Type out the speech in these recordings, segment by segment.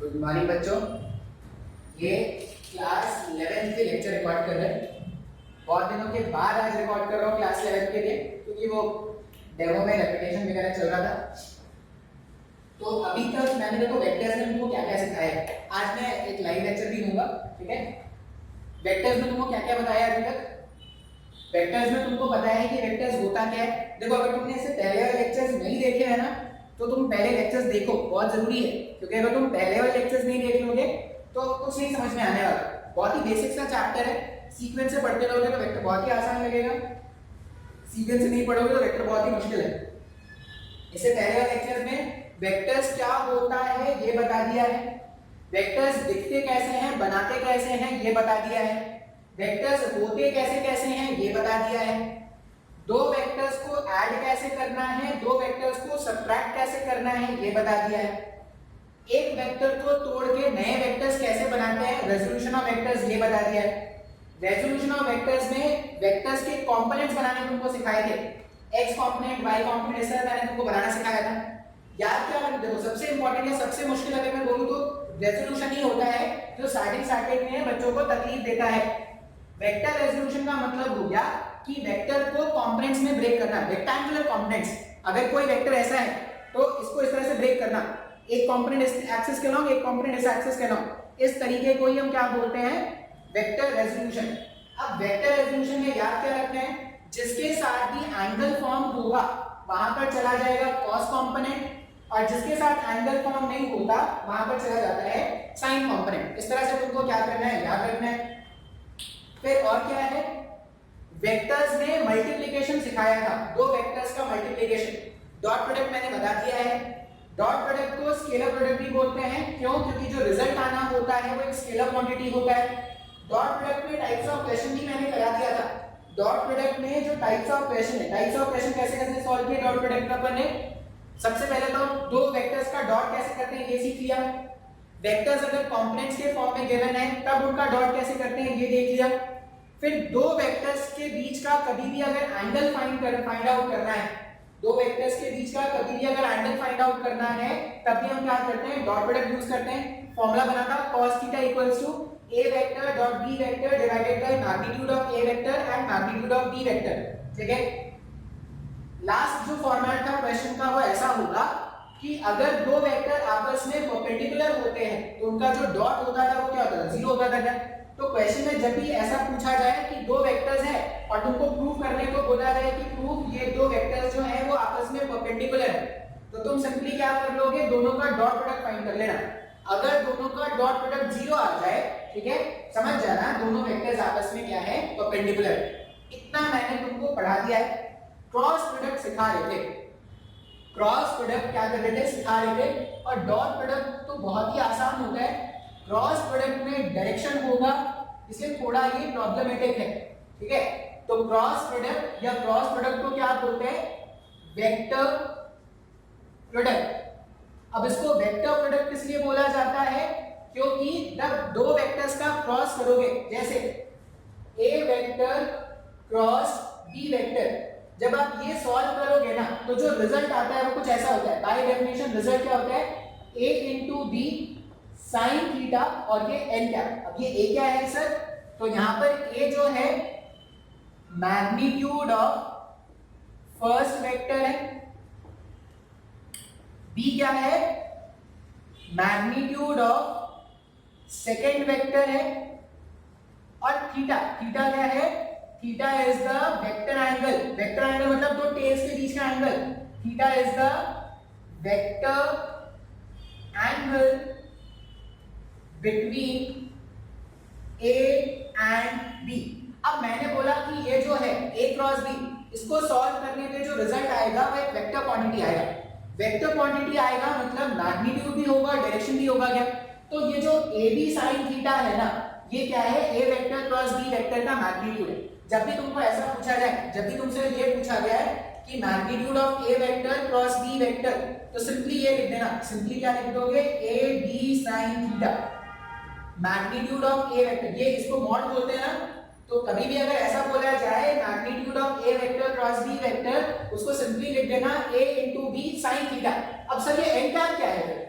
Good morning बच्चों, ये class 11th के लेक्चर रिकॉर्ड कर रहे हैं। बहुत दिनों के बाद आज रिकॉर्ड कर रहा हूँ क्लास 11th के लिए, क्योंकि वो डेमो में रेपिटेशन वगैरह चल रहा था। तो अभी तक मैंने देखो वेक्टर्स में तुमको क्या क्या सिखाया है। आज मैं एक लाइव लेक्चर भी दूंगा, ठीक है। वेक्टर्स में तुमको क्या क्या बताया अभी तक। वेक्टर्स में तुमको पता है कि वेक्टर्स होता क्या है। देखो, अगर तुमने इससे पहले वाले लेक्चर्स नहीं देखे हैं ना, तो तुम पहले लेक्चर्स देखो, बहुत जरूरी है। क्योंकि अगर तुम पहले वाले लेक्चर्स नहीं देख लोगे तो कुछ नहीं समझ में आने वाला। बहुत ही बेसिक सा चैप्टर है। सीक्वेंस से पढ़ते रहोगे तो वेक्टर बहुत ही आसान लगेगा, सीक्वेंस से नहीं पढ़ोगे तो वेक्टर बहुत ही मुश्किल है। इससे पहले वाले लेक्चर्स में वेक्टर्स क्या होता है ये बता दिया है, वेक्टर्स दिखते कैसे हैं, बनाते कैसे हैं ये बता दिया है, वेक्टर्स होते कैसे कैसे हैं ये बता दिया है, दो वेक्टर्स को ऐड कैसे करना है, दो वेक्टर्स को सब्ट्रैक्ट कैसे करना है ये बता दिया है, एक वेक्टर को तोड़ के नए वेक्टर्स कैसे बनाते हैं, रेजोल्यूशन ऑफ वेक्टर्स ये बता दिया है। रेजोल्यूशन ऑफ वेक्टर्स में वेक्टर्स के कंपोनेंट्स बनाने तुमको सिखाए थे, एक्स कंपोनेंट, वाई कंपोनेंट, ऐसा मैंने तुमको बनाना सिखाया था। याद क्या करते हो, सबसे इंपॉर्टेंट है, सबसे मुश्किल अगर मैं बोलूं तो रेजोल्यूशन ही होता है जो स्टार्टिंग में बच्चों को तकलीफ देता है। वेक्टर रेजोल्यूशन का मतलब हो गया कि वेक्टर को कंपोनेंट्स में ब्रेक करना, रेक्टेंगुलर कंपोनेंट्स। अगर कोई वेक्टर ऐसा है तो इसको इस तरह से ब्रेक करना, एक कंपोनेंट इस एक्सिस के लॉन्ग, एक कंपोनेंट इस एक्सिस के लॉन्ग, इस तरीके को ही हम क्या बोलते हैं, वेक्टर रेजोल्यूशन। अब वेक्टर रेजोल्यूशन में याद क्या रखना है, जिसके साथ भी एंगल फॉर्म होगा वहां पर चला जाएगा कॉस कंपोनेंट, और जिसके साथ एंगल फॉर्म नहीं होता वहां पर चला जाता है साइन कंपोनेंट। इस तरह से तुमको क्या करना है, याद रखना है। फिर और क्या है, वेक्टर्स में मल्टीप्लिकेशन सिखाया था, दो वेक्टर्स का मल्टीप्लिकेशन। डॉट प्रोडक्ट मैंने बता दिया है। डॉट प्रोडक्ट को स्केलर प्रोडक्ट भी बोलते हैं, क्यों, क्योंकि जो रिजल्ट आना होता है वो एक स्केलर क्वांटिटी होता है। डॉट प्रोडक्ट में टाइप्स ऑफ क्वेश्चन भी मैंने करा दिया था। डॉट प्रोडक्ट में जो टाइप्स ऑफ क्वेश्चन है, टाइप्स ऑफ क्वेश्चन कैसे कैसे सॉल्व किए डॉट प्रोडक्ट का अपन ने। सबसे पहले तो दो वेक्टर्स का डॉट कैसे करते हैं ये सीख लिया। वेक्टर्स अगर कंपोनेंट्स के फॉर्म में गिवन है तब उनका डॉट कैसे करते हैं ये देख लिया। फिर दो वेक्टर्स के बीच का कभी भी अगर एंगल फाइंड आउट करना है, दो वेक्टर्स के बीच का कभी भी अगर एंगल फाइंड आउट करना है तब भी हम क्या करते हैं, डॉट प्रोडक्ट यूज करते हैं। फॉर्मूला बना था cos theta equals to a vector dot b vector divided by magnitude of a vector and magnitude of b vector, ठीक है। लास्ट जो फॉर्मेट था क्वेश्चन का वो ऐसा होगा कि अगर दो वेक्टर आपस में परपेंडिकुलर होते हैं तो उनका जो डॉट होता था वो क्या होता था, जीरो होता था क्या। तो क्वेश्चन में जब भी ऐसा पूछा जाए कि दो वेक्टर्स हैं और तुमको प्रूव करने को बोला जाए कि प्रूव ये दो वेक्टर्स जो हैं वो आपस में परपेंडिकुलर है, तो तुम सिंपली क्या कर लोगे, दोनों का डॉट प्रोडक्ट फाइंड कर लेना। अगर दोनों का डॉट प्रोडक्ट जीरो आ जाए, ठीक है, समझ जाना दोनों वेक्टर्स आपस में क्या है, परपेंडिकुलर। इतना मैंने तुमको पढ़ा दिया है। क्रॉस प्रोडक्ट सिखा रहे थे, क्रॉस प्रोडक्ट क्या कर रहे थे, सिखा रहे थे। और डॉट प्रोडक्ट तो बहुत ही आसान होता है, क्रॉस प्रोडक्ट में डायरेक्शन होगा, इसलिए थोड़ा ये प्रॉब्लमेटिक है, ठीक है। तो क्रॉस प्रोडक्ट या क्रॉस प्रोडक्ट को क्या बोलते हैं, वेक्टर प्रोडक्ट। अब इसको वेक्टर प्रोडक्ट इसलिए बोला जाता है क्योंकि जब दो वेक्टर्स का क्रॉस करोगे, जैसे a vector cross b vector, जब आप ये सॉल्व करोगे ना तो जो रिजल्ट आता है वो कुछ ऐसा होता है। बाय डेफिनेशन रिजल्ट क्या होता है, a into b sin theta और ये n क्या। अब ये a क्या है सर, तो यहां पर a जो है मैग्नीट्यूड ऑफ फर्स्ट वेक्टर है, b क्या है, मैग्नीट्यूड ऑफ सेकेंड वेक्टर है, और थीटा, थीटा क्या है, theta is the vector angle. Vector angle मतलब दो टेल्स के बीच का angle. Theta is the vector angle between a and b। अब मैंने बोला कि ये जो है a क्रॉस b, इसको सॉल्व करने पे जो रिजल्ट आएगा वो एक वेक्टर क्वांटिटी आएगा। वेक्टर क्वांटिटी आएगा मतलब मैग्नीट्यूड भी होगा, डायरेक्शन भी होगा क्या। तो ये जो a b sin थीटा है ना, ये क्या है, a vector cross b vector का मैग्नीट्यूड है। जब भी तुमको ऐसा पूछा जाए, जब भी तुमसे ये पूछा गया है कि magnitude of a vector cross b vector, तो सिंपली ये लिख देना, सिंपली क्या लिख दोगे, a b sin theta magnitude of a vector. ये इसको मॉड बोलते हैं ना, तो कभी भी अगर ऐसा बोला जाए magnitude of a vector cross b vector, उसको सिंपली लिख देना a into b sin theta. अब सर ये n कैप क्या है,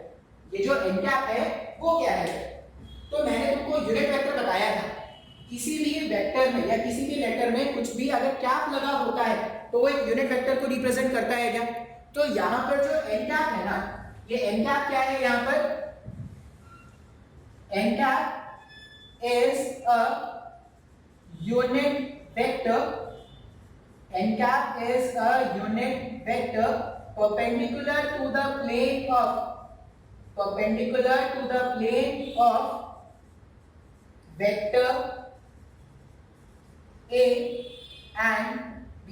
ये जो n कैप है वो क्या है? तो मैंने तुमको यूनिट वेक्टर बताया था, किसी भी वेक्टर में या किसी भी लेटर में कुछ भी अगर कैप लगा होता है तो वो एक यूनिट वेक्टर को रिप्रेजेंट करता है क्या? तो यहाँ पर जो n कैप है ना, ये n कैप क्या है? यहाँ पर n cap is a unit vector, n cap is a unit vector perpendicular to the plane of vector a and b.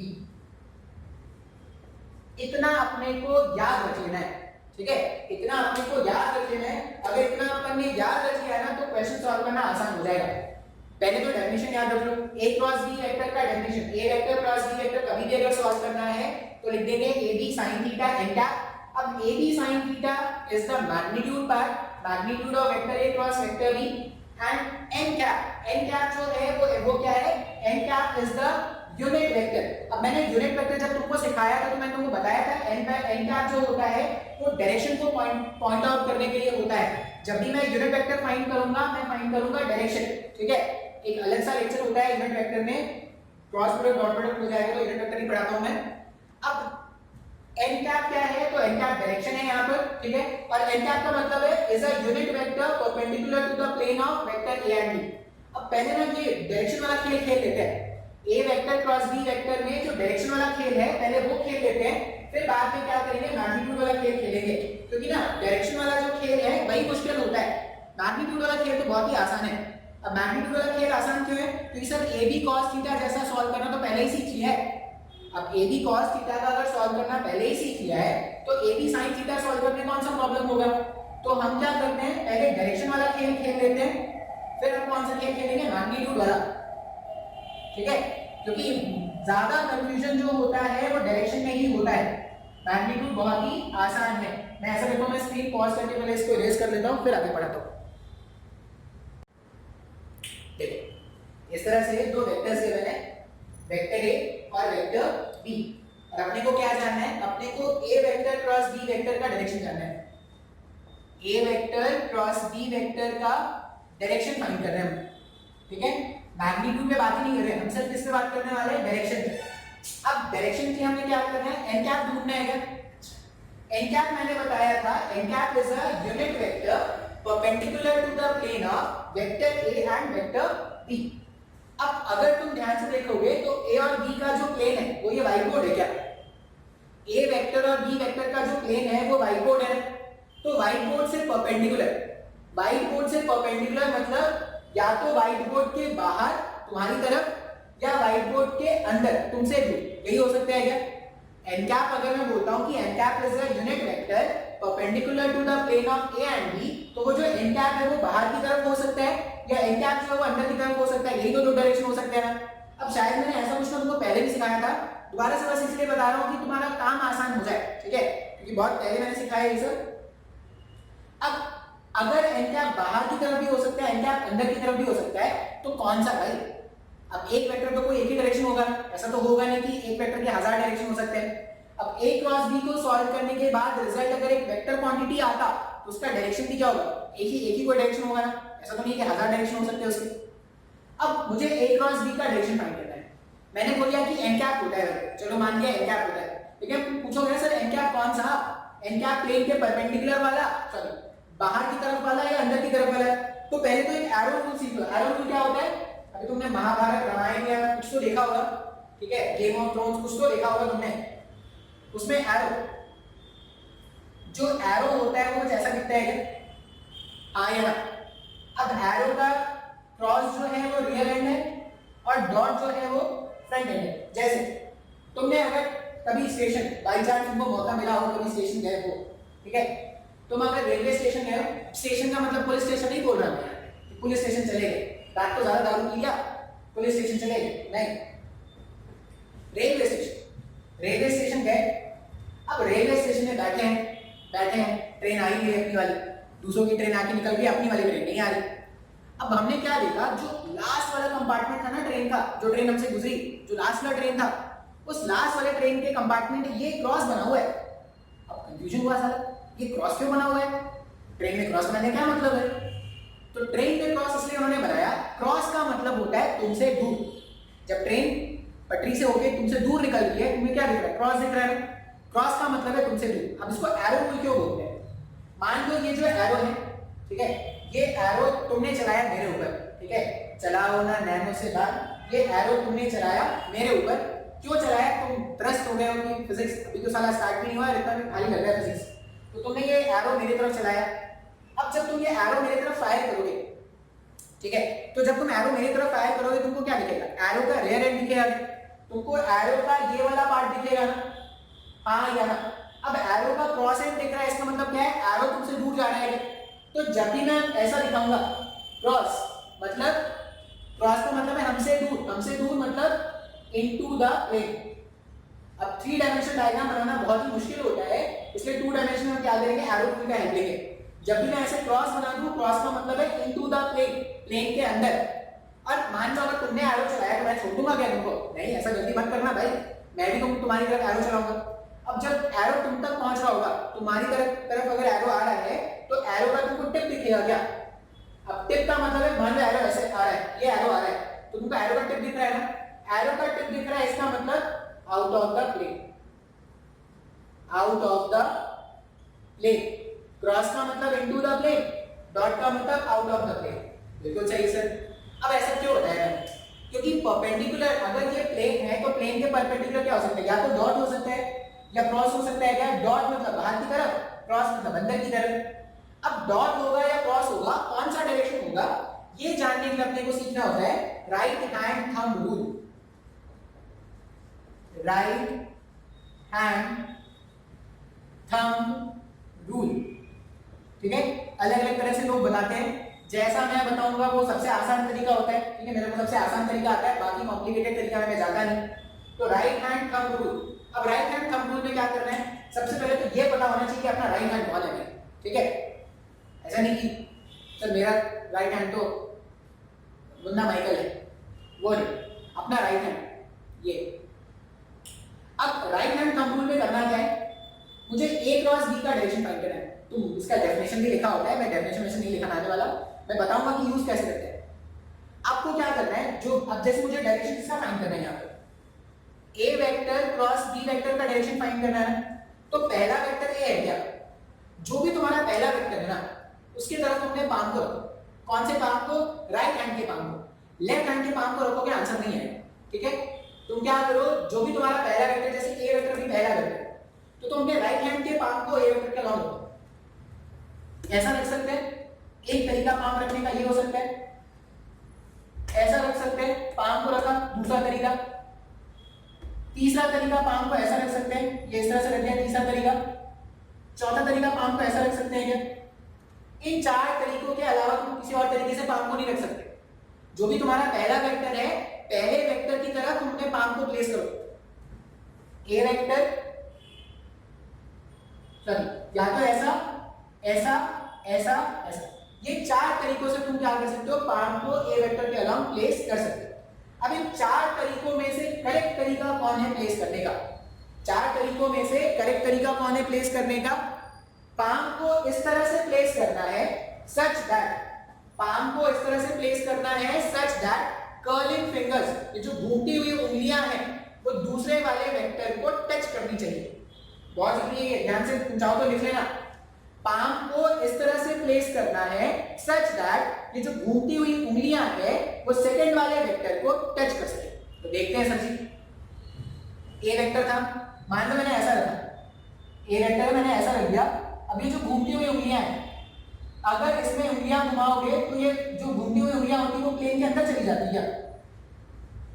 इतना अपने को याद रख लेना है, ठीक है? इतना अपने को याद रख लेना है। अगर इतना अपन ने याद रख लिया ना तो क्वेश्चन सॉल्व करना आसान हो जाएगा। पहले तो डेफिनेशन याद रख लो, a क्रॉस b वेक्टर का definition, a vector cross b vector कभी भी अगर सॉल्व करना है तो लिख देंगे ab sin theta n cap. अब ab sin theta is the magnitude part, magnitude of vector a cross vector b, and n cap जो है वो क्या है? n cap is the unit vector. अब मैंने यूनिट वेक्टर जब तुमको सिखाया था तो मैंने तुमको बताया था n कैप जो होता है वो डायरेक्शन को पॉइंट आउट करने के लिए होता है। जब भी मैं यूनिट वेक्टर फाइंड करूंगा, मैं फाइंड करूंगा डायरेक्शन, ठीक है? एक अलग सा लेक्चर होता है यूनिट वेक्टर में, क्रॉस प्रोडक्ट डॉट प्रोडक्ट हो जाएगा तो यूनिट वेक्टर ही पढ़ाता हूं मैं। अब n कैप क्या है? तो n कैप डायरेक्शन है यहाँ पर, ठीक है? और n कैप का मतलब है is a unit vector perpendicular to the plane of vector a and b। अब पहले ना ये डायरेक्शन वाला खेल खेल लेते हैं। a vector cross b vector में जो डायरेक्शन वाला खेल है पहले वो खेल लेते हैं, फिर बाद में क्या करेंगे? मैग्नीट्यूड वाला खेल खेलेंगे, क्योंकि ना डायरेक्शन वाला जो खेल है वही मुश्किल होता है, मैग्नीट्यूड वाला खेल तो बहुत ही आसान है। अब मैग्नीट्यूड वाला खेल आसान क्यों है? क्योंकि sir A B cos theta जैसा सॉल्व करना तो पहले ही सीख लिया है। अब ए बी cos थीटा का अगर सॉल्व करना पहले ही सीख लिया है तो A B sin theta solve करने कौन सा प्रॉब्लम होगा? तो हम क्या करते हैं, पहले डायरेक्शन वाला खेल खेल लेते हैं, फिर हम कौन सा खेल खेलेंगे? मैग्नीट्यूड वाला, ठीक है? क्योंकि ज्यादा कंफ्यूजन जो होता है वो डायरेक्शन में ही होता है, मैग्नीट्यूड बहुत ही आसान है। मैं ऐसा करता हूं, मैं स्क्रीन पॉज करके पहले इसको इरेज कर लेता हूं, फिर आगे पढ़ाता हूं। देखो इस तरह से दो वेक्टर्स गिवन है, वेक्टर a और वेक्टर b, और अपने को क्या जानना है? अपने को a vector cross b vector का डायरेक्शन जानना है। a vector cross b vector का डायरेक्शन फाइंड कर रहे हैं हम, ठीक है? मैग्नीट्यूड पे बात ही नहीं कर रहे हैं हम, सिर्फ किस पे बात करने वाले हैं? डायरेक्शन पे। अब डायरेक्शन की हमें क्या करना है? n कैप ढूंढना है क्या? n कैप मैंने बताया था, n cap is a unit vector perpendicular to the plane of vector a and vector b। अब अगर तुम ध्यान से देखोगे तो a और b का जो प्लेन है वो ये वाई कोड है क्या? a वेक्टर और b वेक्टर का जो प्लेन है वो वाई कोड है, तो वाई कोड से परपेंडिकुलर, वाई कोड से परपेंडिकुलर मतलब या तो व्हाइट बोर्ड के बाहर तुम्हारी तरफ या व्हाइट बोर्ड के अंदर तुमसे दूर, यही हो सकता है क्या? n कैप अगर मैं बोलता हूं कि n cap is a unit vector perpendicular to the plane of a and b, तो वो जो n कैप है वो बाहर की तरफ हो सकता है या n कैप जो है वो अंदर की तरफ हो सकता है, यही तो दो डायरेक्शन हो सकते हैं ना। अब शायद मैंने ऐसा कुछ तुमको पहले भी सिखाया था, दोबारा से बस इसलिए बता रहा हूं कि तुम्हारा काम आसान हो जाए, ठीक है? क्योंकि बहुत पहले मैंने सिखाया ये सब। अब अगर n कैप बाहर की तरफ भी हो सकता है, n कैप अंदर की तरफ भी हो सकता है, तो कौन सा भाई? अब एक वेक्टर तो कोई एक ही डायरेक्शन होगा, ऐसा तो होगा नहीं कि एक वेक्टर के 1000 डायरेक्शन हो सकते हैं। अब a क्रॉस b को सॉल्व करने के बाद रिजल्ट अगर एक वेक्टर क्वांटिटी आता तो उसका डायरेक्शन भी क्या होगा? एक ही कोई डायरेक्शन होगा ना, ऐसा तो नहीं कि 1000 डायरेक्शन हो सकते हैं उसके। अब मुझे a क्रॉस b का डायरेक्शन फाइंड करना है। मैंने बोला कि n कैप होता है, चलो मान लिया n कैप होता है, ठीक है? पूछोगे सर n कैप कौन सा? n कैप प्लेन के परपेंडिकुलर वाला, सॉरी बाहर की तरफ वाला या अंदर की तरफ वाला? तो पहले तो एक एरो रूल सीख लो। एरो रूल क्या होता है? अभी तुमने महाभारत रामायण या कुछ तो देखा होगा, ठीक है? गेम ऑफ थ्रोन्स कुछ तो देखा होगा तुमने, उसमें एरो, जो एरो होता है वो कुछ ऐसा दिखता है क्या? हाँ या ना? अब एरो का क्रॉस जो है वो रियर एंड है और डॉट जो है वो फ्रंट एंड है। जैसे तुमने अगर कभी स्टेशन बाई चांस तुमको मौका मिला हो, कभी स्टेशन गए हो, ठीक है? तुम अगर रेलवे स्टेशन गए हो, स्टेशन का मतलब पुलिस स्टेशन नहीं बोल रहा मैं, पुलिस स्टेशन चले गए, रात को ज्यादा दारू पी लिया, पुलिस स्टेशन चले गए, नहीं, रेलवे स्टेशन गए। अब रेलवे स्टेशन में बैठे हैं, ट्रेन आई है अपनी वाली, दूसरों की ट्रेन आके निकल गई, अपनी वाली ट्रेन नहीं आ रही। अब हमने क्या देखा, जो लास्ट वाला कंपार्टमेंट था ना ट्रेन का, जो ट्रेन हमसे गुजरी, जो लास्ट वाला ट्रेन था, उस लास्ट वाले ट्रेन के कंपार्टमेंट ये क्रॉस बना हुआ है। अब कंफ्यूजन हुआ साला, ये क्रॉस क्यों बना हुआ है? ट्रेन में क्रॉस बनाने का क्या मतलब है? तो ट्रेन पे क्रॉस इसलिए उन्होंने बनाया, क्रॉस का मतलब होता है तुमसे दूर। जब ट्रेन पटरी से होके तुमसे दूर निकल रही है, तुम्हें क्या दिख रहा है? क्रॉस दिख रहा है। क्रॉस का मतलब है तुमसे दूर। अब इसको एरो टूल क्यों बोलते हैं? मान लो ये जो एरो है, ठीक है, ये एरो तुमने चलाया मेरे ऊपर, ठीक है, चलाओ ना नैनो से बाहर, ये एरो तुमने चलाया मेरे ऊपर। क्यों चलाया? तुम त्रस्त हो गए हो कि फिजिक्स अभी तो साला स्टार्ट भी नहीं हुआ, इतना भी खाली लग रहा है फिजिक्स, तो तुमने ये एरो मेरी तरफ चलाया। अब जब तुम ये एरो मेरी तरफ फायर करोगे, ठीक है, तो जब तुम एरो मेरी तरफ फायर करोगे तुमको क्या दिखेगा? एरो का रियर एंड दिखेगा, तुमको एरो का ये वाला पार्ट दिखेगा ना, हाँ या ना? अब एरो का क्रॉस एंड दिख रहा है, इसका मतलब क्या है? एरो तुमसे दूर जा रहा है। तो जब भी मैं ऐसा दिखाऊंगा क्रॉस, मतलब क्रॉस का मतलब है हमसे दूर, हमसे दूर मतलब इनटू द प्लेन। अब 3 डायमेंशन डायग्राम बनाना बहुत ही मुश्किल होता है, इसलिए 2 डायमेंशन में क्या करेंगे? एरो टूल का हेल्प लेंगे। जब भी मैं ऐसे क्रॉस बना दूं, क्रॉस का मतलब है इनटू द प्लेन, प्लेन के अंदर। और मान लो अगर तुमने एरो चलाया तो मैं छोड़ दूंगा क्या तुमको? नहीं, ऐसा जल्दी मत करना भाई, मैं भी तुम्हारी तरफ एरो चलाऊंगा। अब जब एरो तुम तक पहुंच रहा होगा, तुम्हारी तरफ अगर एरो आ रहा है, तो एरो का तुमको टिप दिखेगा क्या? अब टिप का मतलब है, मान लो एरो ऐसे आ रहा है, ये एरो आ रहा है, तो तुमको एरो का टिप दिख रहा है ना? एरो का टिप दिख रहा है, इसका मतलब out of the plane, out of the plane. Cross का मतलब इनटू द प्लेन, डॉट का मतलब आउट ऑफ द प्लेन। बिल्कुल सही सर। अब ऐसा क्यों होता है? क्योंकि परपेंडिकुलर, अगर ये प्लेन है तो प्लेन के परपेंडिकुलर क्या हो सकता है? या तो डॉट हो सकता है या क्रॉस हो सकता है। क्या? डॉट मतलब बाहर की तरफ, क्रॉस मतलब अंदर की तरफ। अब डॉट होगा या क्रॉस होगा, कौन सा डायरेक्शन होगा, ये जानने के लिए अपने को सीखना होता है right hand thumb rule. Right hand thumb rule, ठीक है। अलग अलग तरह से लोग बताते हैं, जैसा मैं बताऊंगा वो सबसे आसान तरीका होता है, ठीक है, मेरे को सबसे आसान तरीका आता है, बाकी कॉम्प्लिकेटेड तरीका में मैं जाता नहीं। तो राइट हैंड थंब रूल। अब राइट हैंड थंब रूल में क्या करना है? सबसे पहले तो ये पता होना चाहिए कि अपना राइट हैंड कौन है, ठीक है। ऐसा नहीं कि सर मेरा राइट हैंड तो मुन्ना माइकल है, वो नहीं, अपना राइट हैंड ये। अब राइट हैंड थंब रूल में करना क्या है? मुझे a क्रॉस b का डायरेक्शन फाइंड करना है। तुम इसका डेफिनेशन भी लिखा होता है, मैं डेफिनेशन में नहीं लिखना आने वाला, मैं बताऊंगा कि यूज कैसे करते हैं। आपको क्या करना है, जो अब जैसे मुझे डायरेक्शन किसका फाइंड करना है, यहाँ पर a vector cross b vector का डायरेक्शन फाइंड करना है। तो पहला वेक्टर a है क्या? जो भी तुम्हारा पहला वेक्टर है ना, उसकी तरफ तुमने पाम को रखो। कौन से पाम को? राइट हैंड के पाम को। लेफ्ट हैंड के पाम को रखोगे आंसर नहीं है, ठीक है। तुम क्या करो, जो भी तुम्हारा पहला वेक्टर, जैसे a वेक्टर भी पहला वेक्टर, तो तुम अपने राइट हैंड के पाम को a वेक्टर के लॉन्ग रखो। ऐसा रख सकते हैं, एक तरीका पाम रखने का ये हो सकता है। ऐसा रख सकते हैं, पाम को रखा, दूसरा तरीका। तीसरा तरीका पाम को ऐसा रख सकते हैं, ये इस तरह से रख दिया, तीसरा तरीका। चौथा तरीका पाम को ऐसा रख सकते हैं क्या? इन 4 तरीकों के अलावा तुम किसी और तरीके से पाम को नहीं रख सकते। जो भी तुम्हारा पहला वेक्टर है, पहले वेक्टर की तरह तुम अपने पाम को प्लेस करो। ए वेक्टर, सॉरी, या तो ऐसा, ऐसा, ऐसा, ऐसा, ये 4 तरीकों से तुम क्या कर सकते हो, पाम को ए वेक्टर के अलाउंग प्लेस कर सकते हो। अब इन 4 तरीकों में से करेक्ट तरीका कौन है प्लेस करने का? 4 तरीकों में से करेक्ट तरीका कौन है प्लेस करने का? पाम को इस तरह से प्लेस करना है सच दैट, पाम को इस तरह से प्लेस करना है सच दैट कर्लिंग फिंगर्स, ये जो घूमती हुई उंगलियां हैं, वो दूसरे वाले वेक्टर को टच करनी चाहिए। बहुत जरूरी है, ध्यान से चाहो तो लिख लेना। पाम को इस तरह से प्लेस करना है सच दैट ये जो घूमती हुई उंगलियां हैं वो सेकंड वाले वेक्टर को टच कर सके। तो देखते हैं सर जी, ए वेक्टर था, मान लो मैंने ऐसा रखा, ए वेक्टर मैंने ऐसा रख दिया। अब ये जो घूमती हुई उंगलियां हैं, अगर इसमें उंगलियां घुमाओगे तो ये जो घूमती हुई उंगलियां होती है वो प्लेन के अंदर चली जाती है।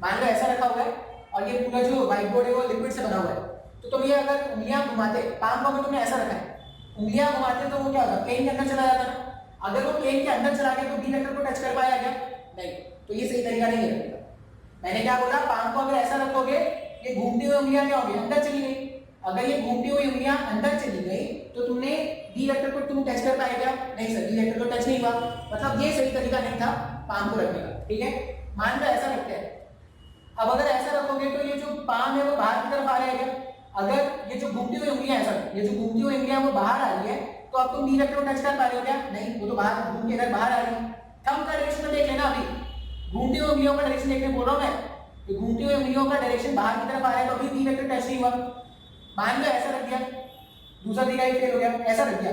मान लो ऐसा रखा हुआ है और ये पूरा जो व्हाइट बोर्ड है वो लिक्विड से बना हुआ है, तो तुम ये अगर उंगलियां घुमाते, पाम को अगर तुमने ऐसा रखा है, उंगलियां घुमाते तो वो क्या होता, प्लेन के अंदर चला जाता ना। अगर वो प्लेन के अंदर चला गया तो बी वेक्टर को टच कर पाया क्या? नहीं, तो ये सही तरीका नहीं है। मैंने क्या बोला, पाम को अगर ऐसा रखोगे, ये घूमती हुई उंगलियां क्या होगी, अंदर चली गई। अगर ये घूमती हुई उंगलियां अंदर चली गई तो तुमने बी वेक्टर को तुम टच कर पाए क्या? नहीं सर, बी वेक्टर को टच नहीं हुआ, मतलब ये सही तरीका नहीं था पाम को रखने का, ठीक है। मान लो ऐसा रखते हैं, अब अगर ऐसा रखोगे तो ये जो पाम है वो बाहर की तरफ आ रहा है क्या? अगर ये जो घूमती हुई उंगलियां है सर, ये जो घूमती हुई उंगलियां वो बाहर आ रही है, तो अब तुम बी वेक्टर को टच कर पा रहे हो क्या? नहीं, वो तो बाहर घूम के इधर बाहर आ रही है। थंब का डायरेक्शन तो देख लेना अभी, घूमती हुई उंगलियों का डायरेक्शन देखने बोल रहा हूं मैं, तो घूमती हुई उंगलियों का डायरेक्शन बाहर की तरफ आ रहा है, तो अभी बी वेक्टर टच नहीं हुआ। मान लो ऐसा रख दिया, दूसरा तरीका ही फेल हो गया, ऐसा रख दिया।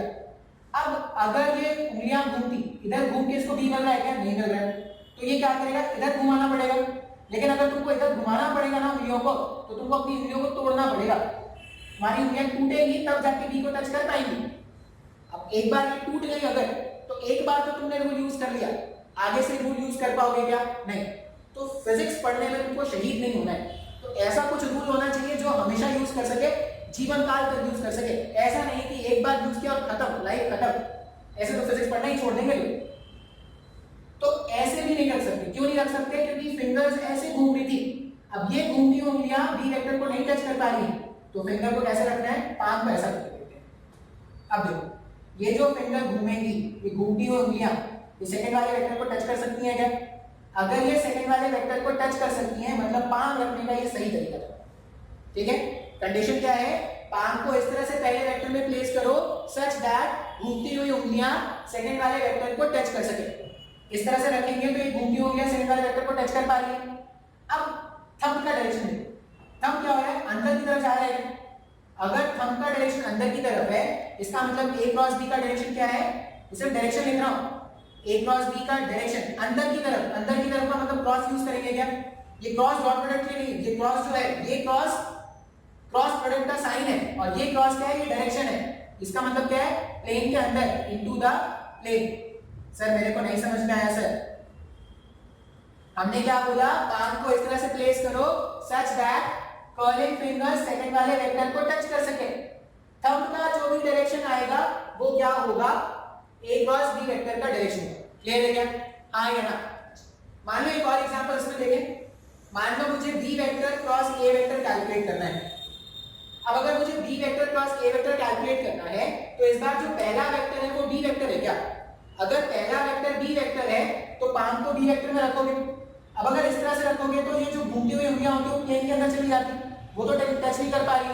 अब अगर ये उंगलियां घूमती, इधर घूम के इसको बी मिल रहा है क्या? नहीं मिल रहा है, तो ये क्या करेगा? इधर घुमाना पड़ेगा। लेकिन अगर तुमको इधर घुमाना पड़ेगा ना उंगलियों को, तो तुमको अपनी उंगलियों को तोड़ना पड़ेगा, तुम्हारी उंगलियां टूटेगी तब जाके बी को टच कर पाएंगी। अब एक बार ये टूट गई अगर, तो एक बार तो तुमने रूल यूज कर लिया, आगे से रूल यूज कर पाओगे क्या? नहीं। तो फिजिक्स पढ़ने में तुमको शहीद नहीं होना है, तो ऐसा कुछ रूल होना चाहिए जो हमेशा यूज कर सके, जीवन काल तक यूज कर सके। ऐसा नहीं कि एक बार यूज किया और खत्म, लाइफ खत्म, ऐसे तो फिजिक्स पढ़ना ही छोड़ देंगे लोग। तो ऐसे भी नहीं कर सकते। क्यों नहीं रख सकते? क्योंकि फिंगर्स ऐसे घूम रही थी, अब ये घूमती हुई उंगलियां बी वेक्टर को नहीं टच कर पा रही, तो फिंगर को कैसे रखना है? पाम को ऐसा रख देते हैं। अब देखो, ये जो फिंगर घूमेगी, ये घूमती हुई उंगलियां ये सेकंड वाले वेक्टर को टच कर सकती हैं क्या? अगर ये सेकंड वाले वेक्टर को टच कर सकती हैं, मतलब पाम रखने का ये सही तरीका था। ठीक है, कंडीशन क्या है? पाम को इस तरह से पहले वेक्टर में प्लेस करो सच दैट घूमती हुई उंगलियां सेकंड वाले वेक्टर को टच कर सके। इस तरह से रखेंगे तो ये घूमती हुई उंगलियां सेकंड वाले वेक्टर को टच कर पा रही है। अब थंब का डायरेक्शन देखो, थंब क्या हो रहा है? अंदर की तरफ जा रहा है। अगर थंब का डायरेक्शन अंदर की तरफ है, इसका मतलब ए क्रॉस बी का डायरेक्शन क्या है? सिर्फ डायरेक्शन लिख रहा हूं, ए क्रॉस बी का डायरेक्शन अंदर की तरफ, अंदर की तरफ का मतलब क्रॉस यूज करेंगे क्या? ये क्रॉस डॉट प्रोडक्ट के लिए, ये क्रॉस जो है, ये क्रॉस क्रॉस प्रोडक्ट का साइन है, और ये क्रॉस क्या है? ये डायरेक्शन है। इसका मतलब क्या है? प्लेन के अंदर, इनटू द प्लेन। सर मेरे को नहीं समझ में आया सर। हमने क्या बोला? पाम को इस तरह से प्लेस करो सच दैट कर्लिंग फिंगर सेकंड वाले वेक्टर को टच कर सके। थंब का जो भी डायरेक्शन आएगा वो क्या होगा? ए क्रॉस बी वेक्टर का डायरेक्शन। क्लियर है क्या? हाँ या ना? मान लो एक और एग्जांपल इसमें देखें। मान लो मुझे B vector cross A vector calculate करना है। अब अगर मुझे B vector cross A vector calculate करना है, तो इस बार जो पहला वेक्टर है वो बी वेक्टर है क्या? अगर पहला वेक्टर बी वेक्टर है तो पाम को बी वेक्टर में रखोगे। अब अगर इस तरह से रखोगे तो ये जो घूमती हुई उंगलियां होंगी वो प्लेन के अंदर चली जाती, वो तो टच नहीं कर पा रही।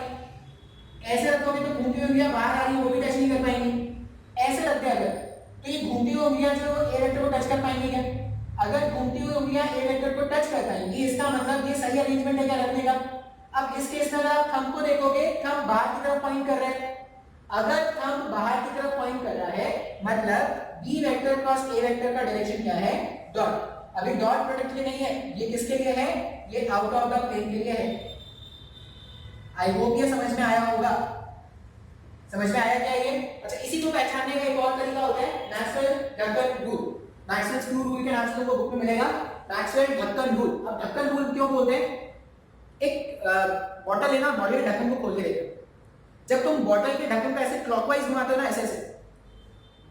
ऐसे रखोगे तो घूमती हुई उंगलियां बाहर आ रही है, वो भी टच नहीं कर पाएंगी। ऐसे रखते अगर, तो ये घूमती हुई उंगलियां जो ए वेक्टर को टच कर पाएंगी क्या? अगर घूमती हुई उंगलियां ए वेक्टर को टच कर पाएंगी, इसका मतलब ये सही अरेंजमेंट है क्या रखने का? अब इस केस में अगर आप थंब को देखोगे, थंब बाहर की तरफ पॉइंट कर रहा है। अगर थंब बाहर की तरफ पॉइंट कर रहा है, मतलब B vector cross A vector का डायरेक्शन क्या है? डॉट। अभी डॉट प्रोडक्ट के लिए नहीं है, ये किसके लिए है? ये आउट ऑफ द प्लेन के लिए है। आई होप ये समझ में आया होगा। समझ में आया क्या ये? अच्छा, इसी को पहचानने का एक और तरीका होता है मैक्सवेल ढक्कन रूल। मैक्सवेल स्क्रू रूल के नाम से तुमको बुक में मिलेगा, मैक्सवेल ढक्कन रूल। अब ढक्कन रूल क्यों बोलते हैं? एक बॉटल लेना, बॉटल के ढक्कन को खोल के देखो। जब तुम बॉटल के ढक्कन को ऐसे क्लॉकवाइज घुमाते हो ना, ऐसे ऐसे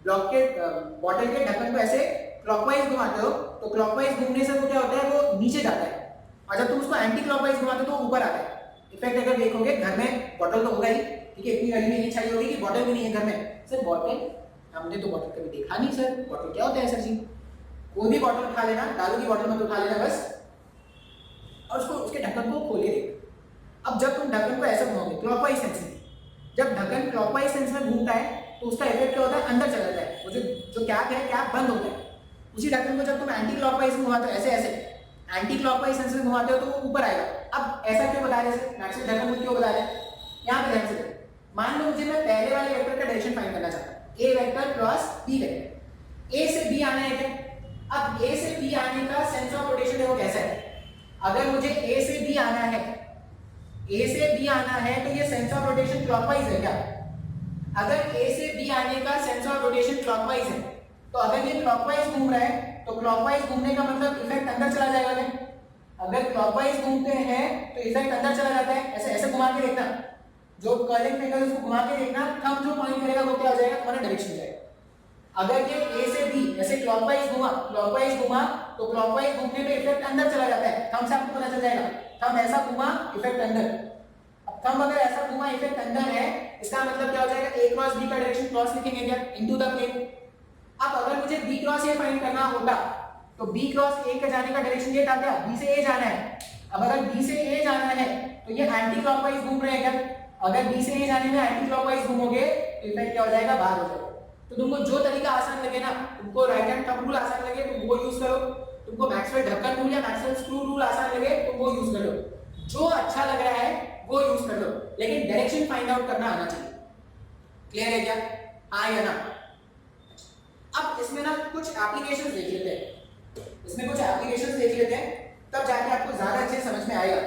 बॉटल के ढक्कन को ऐसे क्लॉकवाइज घुमाते हो, तो क्लॉकवाइज घूमने से वो क्या होता है? वो नीचे जाता है। और जब तुम उसको एंटी क्लॉकवाइज घुमाते हो तो ऊपर आता है। इफेक्ट अगर देखोगे, घर में बॉटल तो होगा ही, ठीक है? इतनी गर्मी नहीं चाहिए होगी कि बॉटल भी नहीं है घर में। सर बॉटल, हमने तो बॉटल कभी देखा नहीं सर, बॉटल क्या होता है सर जी? कोई भी बॉटल उठा लेना, दारू की बॉटल मत उठा लेना बस, और उसको उसके ढक्कन को खोले देखो। अब जब तुम ढक्कन को ऐसे घुमाओगे क्लॉकवाइज सेंस में, जब ढक्कन क्लॉकवाइज सेंस में घूमता है तो उसका इफेक्ट क्या होता है? अंदर चला जाता है। वो जो कैप है, कैप बंद होता है। उसी ढक्कन को जब तुम एंटी क्लॉकवाइज में घुमाते हो, ऐसे ऐसे एंटी क्लॉकवाइज सेंस में घुमाते हो, तो वो ऊपर आएगा। अब ऐसा क्यों बता रहे हैं? मैक्सवेल ढक्कन को क्यों बता रहे हैं? यहाँ पे ध्यान से देखो। मान लो मुझे मैं पहले वाले वेक्टर का डायरेक्शन फाइंड करना चाहता हूँ, ए वेक्टर क्रॉस बी वेक्टर। ए से बी आना है क्या? अब ए से बी आने का सेंस ऑफ रोटेशन देखो कैसा है। अगर मुझे ए से बी आना है, ए से बी आना है, तो ये सेंस ऑफ रोटेशन क्लॉकवाइज है क्या? अगर ए से बी आने का सेंस ऑफ रोटेशन क्लॉकवाइज है, तो अगर ये क्लॉकवाइज घूम रहा है, तो क्लॉकवाइज घूमने का मतलब इफेक्ट अंदर चला जाएगा क्या? अगर क्लॉकवाइज घूमते हैं तो इफेक्ट अंदर चला जाता है। ऐसे ऐसे घुमा के देखना, जो कर्लिंग फिंगर उसको घुमा के देखना, थंब जो पॉइंट करेगा वो क्या हो जाएगा? तुम्हारा डायरेक्शन जाएगा। अगर ये ए से बी ऐसे क्लॉकवाइज घुमा, तो क्लॉकवाइज घूमने पे इफेक्ट अंदर चला जाता है। थंब से आपको पता चल जाएगा, थंब ऐसा घुमा, इफेक्ट अंदर। अब थंब अगर ऐसा घुमा, इफेक्ट अंदर है, इसका मतलब क्या हो जाएगा? ए क्रॉस बी का डायरेक्शन क्रॉस लिखेंगे क्या? Into the plane. अब अगर मुझे बी क्रॉस ए फाइंड करना होता, तो बी क्रॉस ए के जाने का डायरेक्शन ये था क्या? बी से ए जाना है। अब अगर बी से ए जाना है तो ये एंटी क्लॉकवाइज घूम रहे हैं क्या? अगर बी से ए जाने में एंटी क्लॉकवाइज घूमोगे तो इफेक्ट क्या हो जाएगा? बाहर हो जाएगा। तो तुमको जो तरीका आसान लगे ना, तुमको राइट हैंड थंब रूल आसान लगे तुम वो यूज करो, तुमको मैक्सवेल ढक्कन रूल या मैक्सवेल स्क्रू रूल आसान लगे तुम वो यूज कर लो, जो अच्छा लग रहा है वो यूज कर लो, लेकिन डायरेक्शन फाइंड आउट करना आना चाहिए। क्लियर है क्या? हाँ या ना? अब इसमें ना कुछ एप्लीकेशंस देख लेते हैं, इसमें कुछ एप्लीकेशंस देख लेते हैं, तब जाके आपको ज्यादा अच्छे समझ में आएगा।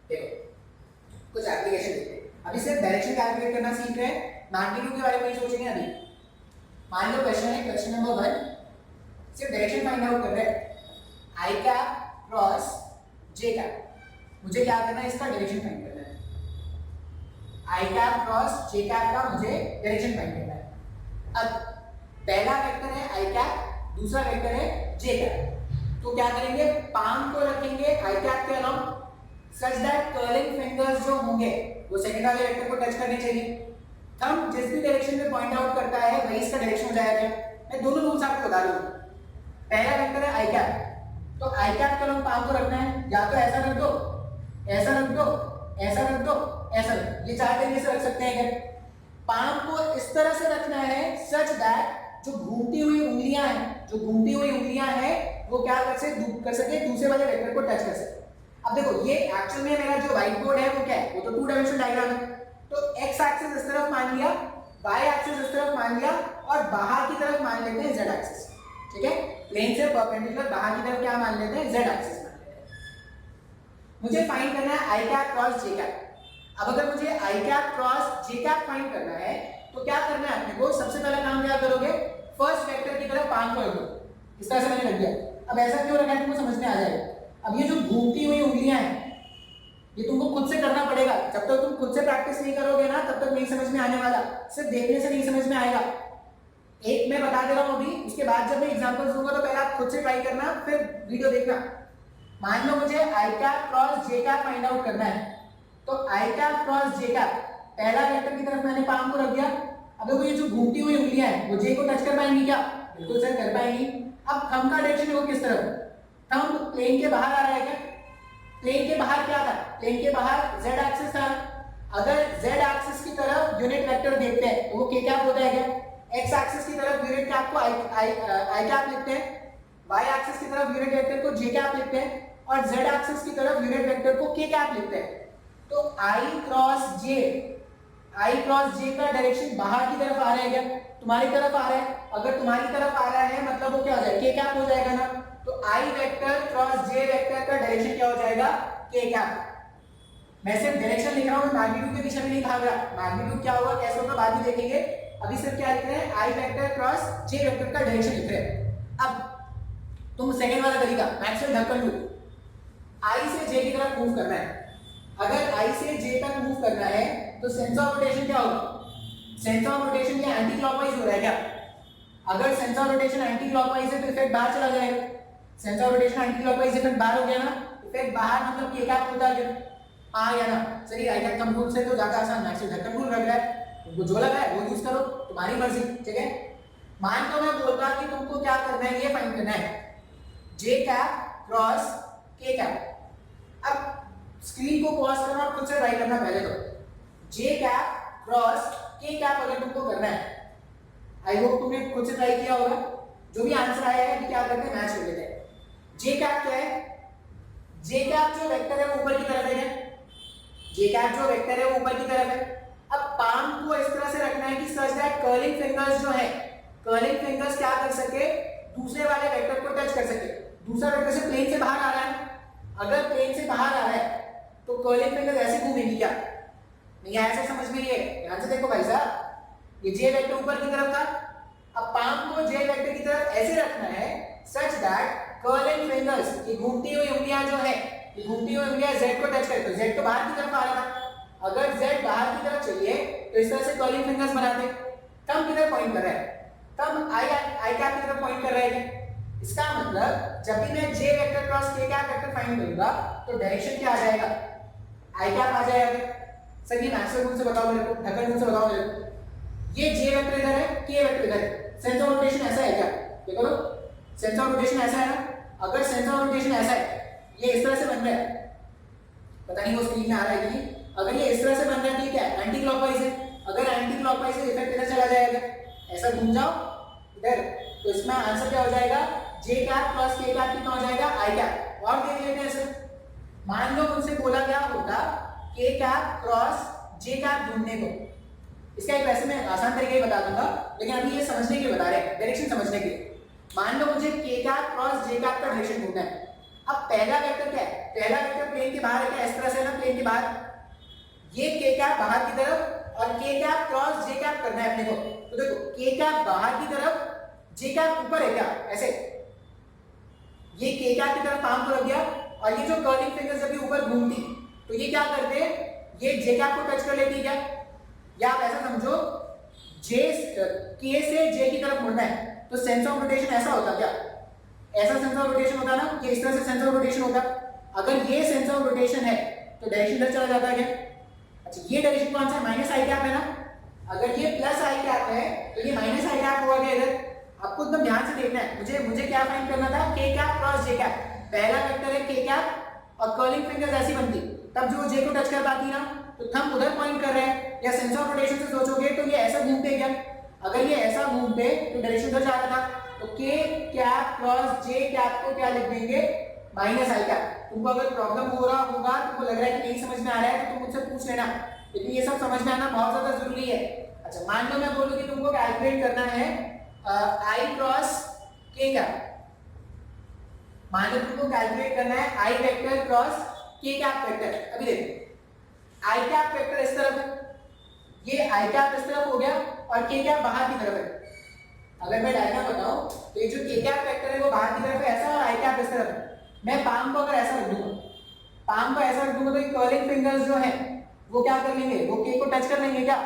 देखो कुछ एप्लीकेशन देखते हैं। अभी सिर्फ डायरेक्शन कैलकुलेट करना सीख रहे हैं, मैग्नीट्यूड के बारे में नहीं सोचेंगे अभी। मान लो क्वेश्चन है, क्वेश्चन नंबर 1, सिर्फ डायरेक्शन फाइंड आउट कर रहे हैं, आई कैप क्रॉस जे कैप। मुझे क्या करना है, इसका डायरेक्शन फाइंड करना है। आई कैप क्रॉस जे कैप का मुझे डायरेक्शन फाइंड करना है। अब पहला वेक्टर है आई कैप, दूसरा वेक्टर है जे कैप। तो क्या करेंगे, पाम को रखेंगे आई कैप के along such that curling fingers जो होंगे वो सेकंड वाले वेक्टर को टच करने चाहिए। थंब जिस भी डायरेक्शन में पॉइंट आउट करता है वही इसका डायरेक्शन हो जाएगा। मैं दोनों रूल्स आपको बता दूं। पहला वेक्टर है आई कैप, तो आई कैप के अलाउंग पाम को रखना है, या तो ऐसा रख दो, ऐसा रख दो, ऐसा रख दो, ऐसा रख दो, ये चार तरीके से रख सकते हैं। अगर पाम को इस तरह से रखना है सच दैट जो घूमती हुई उंगलियां हैं, जो घूमती हुई उंगलियां हैं वो क्या कर सके दूसरे वाले वेक्टर को टच कर सके। अब देखो ये एक्चुअल में मेरा जो व्हाइट बोर्ड है वो क्या है, वो तो टू डायमेंशनल डायग्राम है। तो एक्स एक्सिस इस तरफ मान लिया, वाई एक्सिस इस तरफ मान लिया, और बाहर की तरफ मान लेते हैं जेड एक्सिस। ठीक है, प्लेन से परपेंडिकुलर बाहर की तरफ क्या मान लेते हैं, जेड एक्सिस मान लेते हैं। मुझे फाइंड करना है आई कैप क्रॉस जे कैप। अब अगर मुझे आई कैप क्रॉस जे कैप फाइंड करना है तो क्या करना है अपने को, सबसे पहला काम क्या करोगे, फर्स्ट वेक्टर की तरफ पाम को रख दो। इस तरह से मैंने रख दिया। अब ऐसा क्यों रखा है तुमको समझ में आ जाएगा। अब ये जो घूमती हुई उंगलियां हैं ये तुमको खुद से करना पड़ेगा। जब तक तुम खुद से प्रैक्टिस नहीं करोगे ना तब तक नहीं समझ में आने वाला, सिर्फ देखने से नहीं समझ में आएगा। एक मैं बता दे रहा हूं अभी, उसके बाद जब मैं एग्जांपल्स दूंगा तो पहले आप खुद से ट्राई करना, फिर वीडियो देखना। मान लो मुझे आई कैप क्रॉस जे कैप फाइंड आउट करना है, तो आई कैप क्रॉस जे कैप, पहला वेक्टर की तरफ मैंने पाम को रख दिया। अब वो ये जो घूमती हुई उंगलियां हैं वो जे को टच कर पाएंगी क्या, बिल्कुल सर कर पाएंगी। अब थंब का डायरेक्शन वो किस तरफ, थंब प्लेन के बाहर आ रहा है क्या, प्लेन के बाहर क्या था, प्लेन के बाहर जेड एक्सिस था। अगर जेड एक्सिस की तरफ यूनिट वेक्टर देखते हैं तो वो के कैप हो जाएगा। एक्स एक्सिस की तरफ यूनिट कैप को आई कैप लिखते हैं, वाई एक्सिस की तरफ यूनिट वेक्टर को जे कैप लिखते हैं, और जेड एक्सिस की तरफ यूनिट वेक्टर को के कैप लिखते हैं। तो आई क्रॉस जे का डायरेक्शन बाहर की तरफ आ रहा है क्या, तुम्हारी तरफ आ रहा है। अगर तुम्हारी तरफ आ रहा है मतलब वो क्या हो जाएगा, के कैप हो जाएगा ना। तो आई वेक्टर क्रॉस जे वेक्टर का डायरेक्शन क्या हो जाएगा, के कैप। मैं सिर्फ डायरेक्शन लिख रहा हूं, मैग्नीट्यूड के पीछे भी नहीं भाग रहा। मैग्नीट्यूड क्या होगा कैसे होगा बाद में देखेंगे। अभी सिर्फ क्या लिख रहे हैं, आई वेक्टर क्रॉस जे वेक्टर का डायरेक्शन लिख रहे हैं। अब तुम सेकंड वाला तरीका मैक्सवेल ढक्कन रूल, आई से जे की तरफ मूव करना है। अगर आई से जे तक मूव करना है तो सेंस ऑफ रोटेशन क्या होगा, सेंस ऑफ रोटेशन क्या एंटी क्लॉकवाइज हो रहा है क्या। अगर sense of rotation anti clockwise है तो इफेक्ट बाहर चला जाएगा। Sense of rotation anti clockwise effect बाहर हो गया ना, इफेक्ट बाहर मतलब के कैप होता है। हाँ या ना, सही। आई कैप थंब रूल से तो ज्यादा आसान मैक्सवेल ढक्कन रूल लग रहा है, तुमको जो लगा है वो यूज करो, तुम्हारी मर्जी। ठीक है, मान लो मैं बोलता कि तुमको क्या करना है, ये फाइंड करना है जे कैप क्रॉस के कैप। अब स्क्रीन को पॉज करना और खुद से ट्राई करना। पहले तो जे कैप क्रॉस के कैप अगर तुमको करना है, आई होप तुमने खुद से ट्राई किया होगा। जो भी आंसर आया है क्या करते हैं, मैच कर लेते हैं। जे कैप क्या है, जे कैप जो वेक्टर है वो ऊपर की तरफ है क्या, जे कैप जो वेक्टर है वो ऊपर की तरफ है। अब पाम को इस तरह से रखना है कि सच दैट कर्लिंग फिंगर्स जो है, कर्लिंग फिंगर्स क्या कर सके, दूसरे वाले वेक्टर को टच कर सके। दूसरा वेक्टर से प्लेन से बाहर आ रहा है, अगर प्लेन से बाहर आ रहा है तो कर्लिंग फिंगर्स ऐसे घूमेंगी क्या, नहीं ऐसे समझ में। ये ध्यान से देखो भाई साहब, ये जे वेक्टर ऊपर की तरफ था, अब पाम को जे वेक्टर की तरफ ऐसे रखना है सच दैट कर्लिंग फिंगर्स, ये घूमती हुई उंगलियां जो है, ये घूमती हुई उंगलियां जेड को टच करे। तो जेड तो बाहर की तरफ आ रहा था, अगर जेड बाहर की तरफ चाहिए तो इस तरह से कर्लिंग फिंगर्स बनाते। थंब किधर पॉइंट कर रहा है, थंब आई कैप की तरफ पॉइंट कर रहा है। इसका मतलब जब भी मैं जे वेक्टर क्रॉस के कैप वेक्टर फाइंड करूंगा तो डायरेक्शन क्या आ जाएगा, आई कैप आ जाएगा। सर ये मैक्सवेल रूल से बताओ मेरे को, ढक्कन रूल से बताओ मेरे को। ये जे वेक्टर इधर है, के वेक्टर इधर है, सेंस ऑफ रोटेशन ऐसा है क्या, देखो तो सेंस ऑफ रोटेशन ऐसा है ना। अगर सेंस ऑफ रोटेशन ऐसा है, ये इस तरह से बन रहा है, पता नहीं वो स्क्रीन में आ रहा है कि नहीं। अगर ये इस तरह से बन रहा है तो क्या है, एंटी क्लॉकवाइज है। अगर एंटी क्लॉकवाइज है इफेक्ट इधर चला जाएगा, ऐसा घूम जाओ इधर, तो इसमें आंसर क्या हो जाएगा, जे कैप क्रॉस के कैप कितना हो जाएगा, आई कैप। और देख लेते हैं सर, मान लो मुझसे बोला गया होगा के कैप क्रॉस जे कैप ढूंढने को, इसका एक वैसे मैं आसान तरीके बता दूंगा, लेकिन अभी ये समझने के लिए बता रहे हैं, डायरेक्शन समझने के लिए। मान लो मुझे के कैप क्रॉस जे कैप का डायरेक्शन ढूंढना है। अब पहला वेक्टर क्या है, पहला वेक्टर प्लेन के बाहर है क्या, इस तरह से ना प्लेन के बाहर, ये के कैप बाहर की तरफ और के कैप क्रॉस जे कैप करना है अपने को। तो देखो के कैप बाहर की तरफ, जे कैप ऊपर है क्या, ऐसे ये के कैप की तरफ पाम को रख दिया, और ये जो कर्लिंग फिंगर्स जब ऊपर घूमती तो ये क्या करते हैं, ये जे कैप को टच कर लेती है क्या, या आप ऐसा समझो जे के से जे की तरफ मुड़ना है तो सेंस ऑफ रोटेशन ऐसा होता क्या, ऐसा सेंस ऑफ रोटेशन होता ना, ये इस तरह से सेंस ऑफ रोटेशन होता। अगर ये सेंस ऑफ रोटेशन है तो डायरेक्शन इधर चला जाता है क्या, अच्छा ये डायरेक्शन कौन सा है, माइनस आई कैप है ना, अगर ये प्लस आई कैप है तो ये माइनस आई कैप हुआ क्या इधर। आपको एकदम ध्यान से देखना है, मुझे क्या फाइंड करना था, के कैप क्रॉस जे कैप, पहला वेक्टर है के कैप और कर्लिंग फिंगर्स ऐसी बनती, तब जो जे को टच कर पाती ना, तो थंब उधर पॉइंट कर रहे हैं, या सेंस ऑफ रोटेशन से सोचोगे तो ये ऐसा घूमते क्या, अगर ये ऐसा घूमते तो डायरेक्शन उधर जा रहा था, तो के कैप क्रॉस जे कैप को क्या लिख देंगे, माइनस आई कैप। तुमको अगर प्रॉब्लम हो रहा होगा, तुमको लग रहा है कि नहीं समझ में आ रहा है, तो तुम मुझसे पूछ लेना, लेकिन ये सब समझ में आना बहुत ज्यादा जरूरी है। अच्छा मान लो मैं बोलूं कि तुमको कैलकुलेट करना है आई क्रॉस के कैप, मान लो तुमको कैलकुलेट करना है आई वेक्टर क्रॉस के कैप वेक्टर। अभी देखो आई कैप वेक्टर इस तरफ है, ये आई कैप इस तरफ हो गया और के कैप बाहर की तरफ है। अगर मैं डायग्राम बताऊं तो ये जो के कैप वेक्टर है वो बाहर की तरफ है ऐसा, और आई कैप इस तरफ है। मैं पाम को अगर ऐसा रख दूंगा, पाम को ऐसा रख दूंगा तो ये कर्लिंग फिंगर्स जो है वो क्या कर लेंगे, वो के को टच कर लेंगे क्या,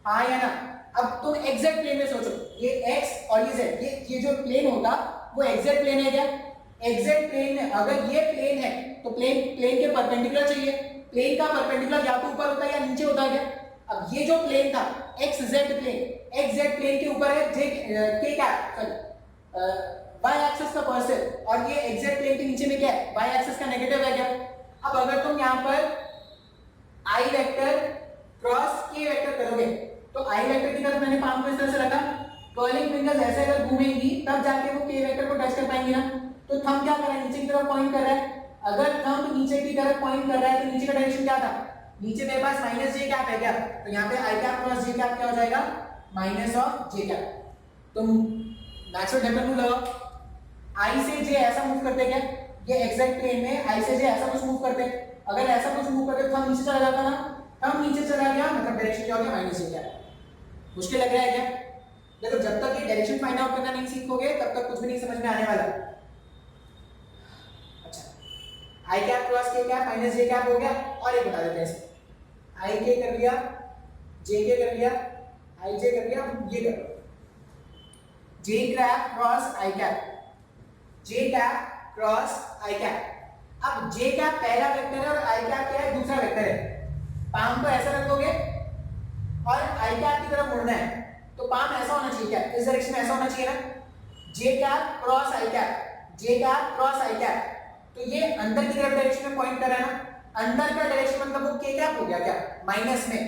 हाँ या ना। अब तुम एग्जैक्ट प्लेन में सोचो, ये x और ये z, ये जो प्लेन होगा वो एग्जैक्ट प्लेन है क्या, एग्जैक्ट प्लेन में अगर ये प्लेन है तो प्लेन के परपेंडिकुलर चाहिए, प्लेन का परपेंडिकुलर या तो ऊपर होता है या नीचे होता है क्या। अब ये जो प्लेन था xz प्लेन के ऊपर है के कैप, सॉरी y एक्सिस का पॉजिटिव, और ये एग्जैक्ट प्लेन के नीचे में क्या है, y एक्सिस का नेगेटिव है क्या। अब अगर तुम यहाँ पर i vector cross k vector करोगे तो i वेक्टर की तरफ मैंने पाम को इस तरह से रखा, कर्लिंग फिंगर्स ऐसे अगर घूमेंगी तब जाके वो k वेक्टर को टच कर पाएंगे ना। तो थंब क्या कर रहा है, नीचे की तरफ पॉइंट कर रहा है, अगर थंब नीचे की तरफ पॉइंट कर रहा है तो नीचे का डायरेक्शन क्या था, नीचे मेरे पास माइनस जे कैप है क्या, तो यहाँ पे आई कैप क्रॉस जे कैप क्या हो जाएगा, माइनस ऑफ जे कैप। तुम मैक्सवेल डेल्टा रूल लगाओ, आई से जे ऐसा मूव करते क्या, ये एग्जैक्ट प्लेन में आई से जे ऐसा कुछ मूव करते, अगर ऐसा कुछ मूव करते तो थंब नीचे चला जाता ना, थंब नीचे चला गया मतलब डायरेक्शन क्या हो गया, माइनस जे कैप। मुश्किल लग रहा है क्या, देखो जब तक ये डायरेक्शन फाइंड आउट करना नहीं सीखोगे तब तक कुछ भी नहीं समझ में आने वाला। अच्छा आई कैप क्रॉस के कैप माइनस जे कैप हो गया, और एक बता देते हैं इसे, आई के कर लिया, जे के कर लिया, आई जे कर लिया, ये करो जे कैप क्रॉस आई कैप, जे कैप क्रॉस आई कैप। अब जे कैप पहला वेक्टर है और आई कैप क्या है, दूसरा वेक्टर है। पाम को ऐसा रखोगे और आई कैप की तरफ मुड़ना है तो पाम ऐसा होना चाहिए क्या, इस डायरेक्शन में ऐसा होना चाहिए ना, जे कैप क्रॉस आई कैप, जे कैप क्रॉस आई कैप। तो ये अंदर की तरफ डायरेक्शन में पॉइंट कर रहा है ना, अंदर का डायरेक्शन मतलब वो के कैप हो गया क्या, माइनस में।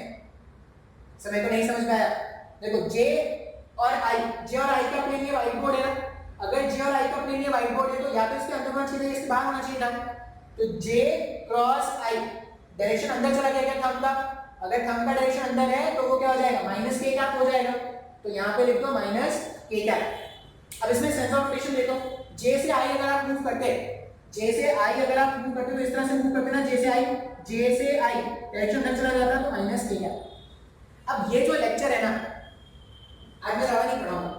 समय को नहीं समझ में आया, देखो जे और आई का प्लेन ये व्हाइट बोर्ड है ना, अगर जे और आई का प्लेन ये व्हाइट बोर्ड है तो या तो इसके अंदर होना चाहिए या इसके बाहर होना चाहिए ना। तो जे क्रॉस आई डायरेक्शन अंदर चला गया क्या थंब का, अगर थंब का डायरेक्शन अंदर है तो वो क्या हो जाएगा, माइनस के कैप हो जाएगा, तो यहाँ पे लिख दो माइनस के कैप। अब इसमें सेंस ऑफ रोटेशन देखो, जे से आई अगर आप मूव करते, जे से आई अगर आप मूव करते तो इस तरह से मूव करते ना, जे से आई डायरेक्शन अंदर चला जाता तो माइनस के कैप। अब ये जो लेक्चर है ना, आज मैं ज्यादा नहीं पढ़ाऊंगा,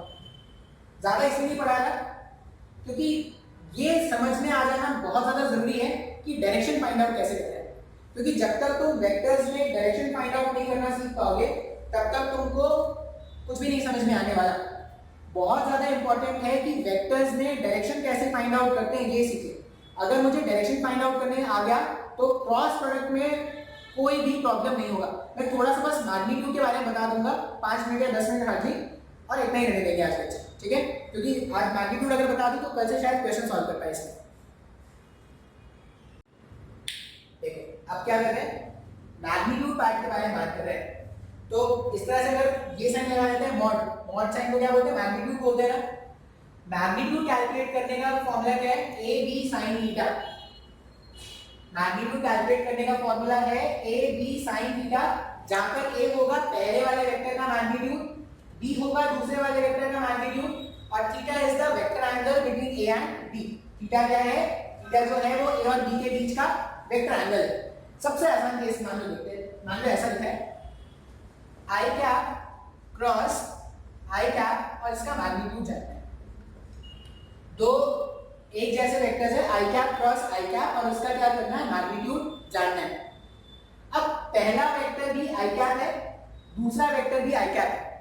ज्यादा इसलिए नहीं पढ़ाया क्योंकि ये समझ में आ जाना बहुत ज्यादा जरूरी है कि डायरेक्शन फाइंड आउट कैसे करना है। क्योंकि जब तक तुम वेक्टर्स में डायरेक्शन फाइंड आउट नहीं करना सीख पाओगे तब तक तुमको कुछ भी नहीं समझ में आने वाला। बहुत ज्यादा इंपॉर्टेंट है कि वेक्टर्स में डायरेक्शन कैसे फाइंड आउट करते हैं ये सीखिए। अगर मुझे डायरेक्शन फाइंड आउट करने आ गया तो क्रॉस प्रोडक्ट में कोई भी प्रॉब्लम नहीं होगा। मैं थोड़ा सा बस मैग्नीट्यूड के बारे में बता दूंगा, 5 मिनट या 10 मिनट हार्डली, और इतना ही रहने देंगे आज के लेक्चर, ठीक है। क्योंकि आज मैग्नीट्यूड अगर बता दूं तो कल से शायद क्वेश्चन सॉल्व कर पाए इसमें। देखो अब क्या कर रहे हैं, मैग्नीट्यूड पार्ट के बारे में बात कर रहे हैं। तो इस तरह से अगर ये साइन लगा देते हैं मॉड, मॉड साइन को क्या बोलते हैं, मैग्नीट्यूड बोलते हैं ना। मैग्नीट्यूड कैलकुलेट करने का फॉर्मूला क्या है, A B sine theta. Magnitude calculate करने का फॉर्मूला है ए बी साइन थीटा, जहां पर ए होगा पहले वाले वेक्टर का मैग्नीट्यूड, बी होगा दूसरे वाले वेक्टर का मैग्नीट्यूड, और theta is the vector angle between A and B. Theta क्या है, थीटा जो है वो ए और बी के बीच का वेक्टर एंगल है। सबसे आसान केस मान लो देखते हैं, मान लो ऐसा लिखा है आई कैप क्रॉस आई कैप और इसका मैग्नीट्यूड जानना है। दो एक जैसे वेक्टर्स है आई कैप क्रॉस आई कैप और उसका क्या करना है, मैग्नीट्यूड जानना है। अब पहला वेक्टर भी आई कैप है, दूसरा वेक्टर भी आई कैप है।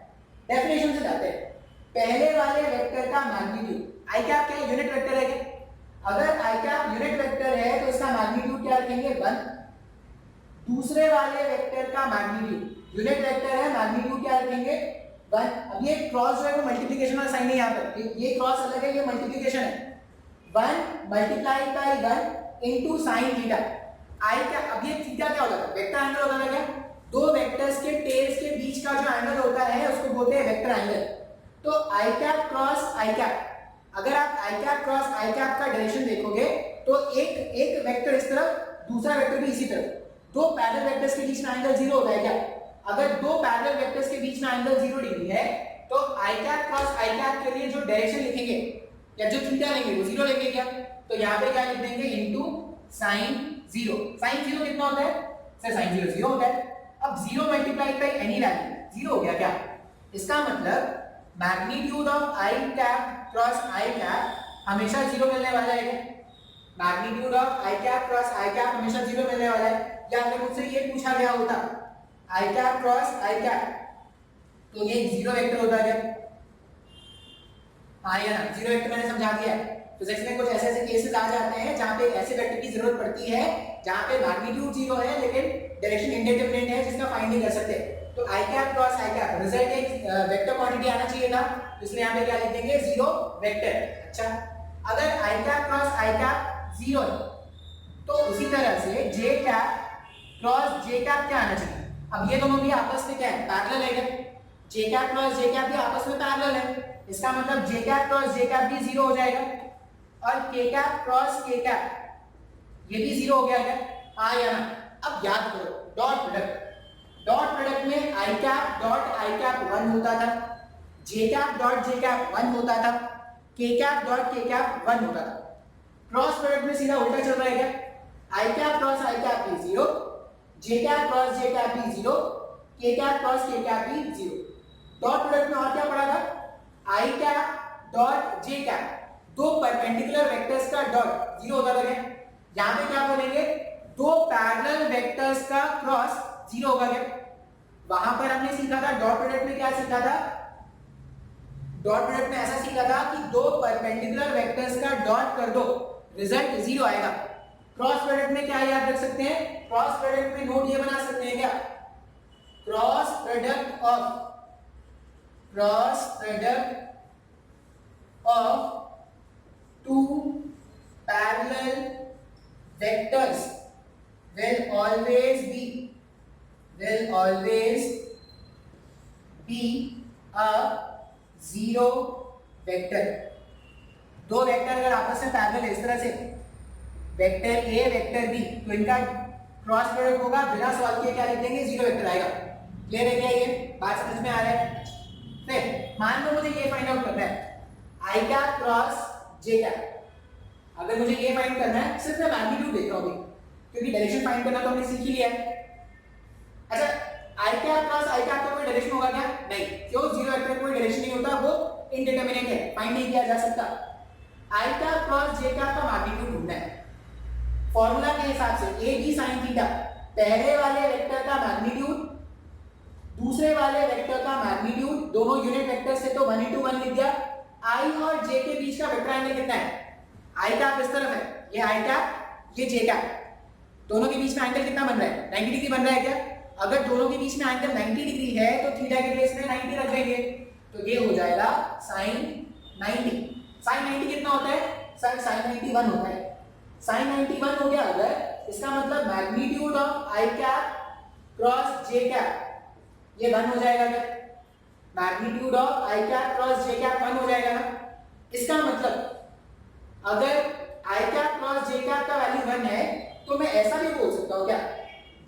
डेफिनेशन से जाते हैं। पहले वाले वेक्टर का मैग्नीट्यूड, आई कैप क्या है, यूनिट वेक्टर है क्या? अगर आई कैप यूनिट वेक्टर है तो इसका मैग्नीट्यूड क्या रखेंगे, 1। दूसरे वाले वेक्टर का मैग्नीट्यूड यूनिट वेक्टर है, मैग्नीट्यूड क्या रखेंगे, 1। अब ये क्रॉस जो है वो मल्टीप्लिकेशन वाला साइन है, यहाँ पर ये क्रॉस अलग है, ये मल्टीप्लिकेशन है। 1 multiply by 1 into sin theta. आई क्या, अब ये थीटा क्या होता है, वेक्टर एंगल होता है क्या? दो वेक्टर्स के टेल्स के बीच का जो एंगल होता है उसको बोलते हैं वेक्टर एंगल। तो आई कैप क्रॉस आई कैप, अगर आप आई कैप क्रॉस आई कैप का डायरेक्शन देखोगे तो एक वेक्टर इस तरफ, दूसरा वेक्टर भी इसी तरफ। दो पैरेलल वेक्टर्स के बीच में एंगल 0 होता है क्या? अगर दो पैरेलल वेक्टर्स के बीच में एंगल 0 डिग्री है तो आई कैप क्रॉस आई कैप के लिए जो डायरेक्शन लिखेंगे या जो थीटा लेंगे वो 0 लेंगे क्या? तो यहाँ पे क्या लिख देंगे, इनटू sin 0। sin 0 कितना होता है सर, sin 0 0 होता है। अब 0 मल्टीप्लाई बाय एनी वैल्यू 0 हो गया क्या? इसका मतलब magnitude of I cap cross I cap हमेशा 0 मिलने वाला है क्या? Magnitude of I cap cross I cap हमेशा 0 मिलने वाला है। या अगर मुझसे ये पूछा गया होता आई कैप क्रॉस आई कैप तो ये 0 वेक्टर होता है क्या? हाँ या ना, 0 वेक्टर मैंने समझा दिया है। फिजिक्स में कुछ ऐसे ऐसे केसेस आ जाते हैं जहां पे ऐसे वेक्टर की जरूरत पड़ती है जहां पे मैग्नीट्यूड 0 है लेकिन डायरेक्शन इंडिटरमिनेट है जिसका फाइंड नहीं कर सकते। तो आई कैप क्रॉस आई कैप रिजल्ट एक वेक्टर क्वांटिटी आना चाहिए था, इसलिए यहां पे क्या लिख देंगे, 0 वेक्टर। अच्छा, अगर आई कैप क्रॉस आई कैप 0 है तो उसी तरह से जे कैप क्रॉस जे कैप क्या आना चाहिए? अब ये दोनों भी आपस में क्या है, पैरेलल है क्या? जे कैप क्रॉस जे कैप भी आपस में पैरेलल है, इसका मतलब जे कैप क्रॉस जे कैप भी 0 हो जाएगा और के कैप क्रॉस के कैप ये भी 0 हो गया क्या? हाँ या ना? अब याद करो डॉट प्रोडक्ट, डॉट प्रोडक्ट में आई कैप डॉट आई कैप 1 होता था, जे कैप डॉट जे कैप 1 होता था, के कैप डॉट के कैप 1 होता था। क्रॉस प्रोडक्ट में सीधा उल्टा चल रहा है क्या? आई कैप क्रॉस आई कैप भी 0, जे कैप क्रॉस जे कैप भी 0, के कैप क्रॉस के कैप भी 0। डॉट प्रोडक्ट में और क्या पड़ा था, आई कैप डॉट जे कैप, दो परपेंडिकुलर वेक्टर्स का डॉट 0 होता था क्या? यहां पे क्या बोलेंगे, दो पैरेलल वेक्टर्स का क्रॉस 0 होगा क्या? वहां पर हमने सीखा था डॉट प्रोडक्ट में, क्या सीखा था, डॉट प्रोडक्ट में ऐसा सीखा था कि दो परपेंडिकुलर वेक्टर्स का डॉट कर दो, रिजल्ट 0 आएगा। क्रॉस प्रोडक्ट में क्या याद रख सकते हैं, क्रॉस प्रोडक्ट में नोट ये बना सकते हैं क्या, cross product of two parallel vectors will always be a zero vector। दो वेक्टर अगर आपस में पैरेलल है इस तरह से, वेक्टर ए वेक्टर बी, तो इनका क्रॉस प्रोडक्ट होगा, बिना सवाल किए क्या लिख देंगे, 0 वेक्टर आएगा। क्लियर है क्या, ये बात समझ में आ रहा है? फिर मान लो मुझे ये फाइंड आउट करना है आई कैप क्रॉस जे कैप। अगर मुझे ये फाइंड करना है, सिर्फ मैं मैग्नीट्यूड देख रहा हूं क्योंकि डायरेक्शन फाइंड करना तो हमने सीख ही लिया है। अच्छा, आई कैप क्रॉस आई कैप का कोई डायरेक्शन होगा क्या? नहीं, क्यों? 0 वेक्टर कोई डायरेक्शन नहीं होता, वो इनडिटरमिनेट है, फाइंड नहीं किया जा सकता। आई कैप क्रॉस जे कैप का मैग्नीट्यूड ढूंढना है फॉर्मूला के हिसाब से, ए बी साइन थीटा, पहले वाले वेक्टर का मैग्नीट्यूड दूसरे वाले वेक्टर का मैग्नीट्यूड, दोनों यूनिट वेक्टर से तो 1 into 1 लिख दिया। आई और जे के बीच का वेक्टर एंगल कितना है, आई कैप इस तरफ है, ये आई कैप ये जे कैप, दोनों के बीच में एंगल कितना बन रहा है, 90 डिग्री बन रहा है क्या? अगर दोनों के बीच में एंगल 90 डिग्री है तो थीटा के प्लेस में 90 रख देंगे, तो ये हो जाएगा sin 90। sin 90 कितना होता है सर, sin 90 1 होता है। sin 90 1 हो गया, अगर इसका मतलब magnitude of I cap cross J cap ये 1 हो जाएगा क्या? Magnitude of I cap cross J cap 1 हो जाएगा ना। इसका मतलब अगर आई कैप क्रॉस जे कैप का वैल्यू 1 है तो मैं ऐसा भी बोल सकता हूँ क्या,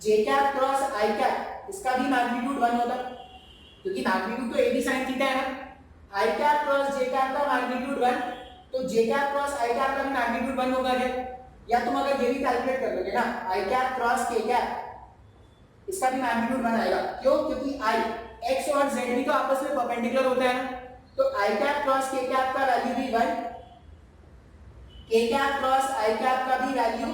जे कैप क्रॉस आई कैप इसका भी मैग्नीट्यूड 1 होता, क्योंकि मैग्नीट्यूड तो ए बी साइन थीटा है ना। आई कैप क्रॉस जे कैप का मैग्नीट्यूड 1, तो जे कैप क्रॉस आई कैप का भी मैग्नीट्यूड 1 होगा क्या? या तुम अगर ये भी कैलकुलेट कर लोगे ना, आई कैप क्रॉस के कैप इसका भी मैग्नीट्यूड 1 आएगा। क्यों? क्योंकि आई एक्स और जेड भी तो आपस में परपेंडिकुलर होता है ना। तो आई कैप क्रॉस के कैप का वैल्यू भी 1, के कैप क्रॉस आई कैप का भी वैल्यू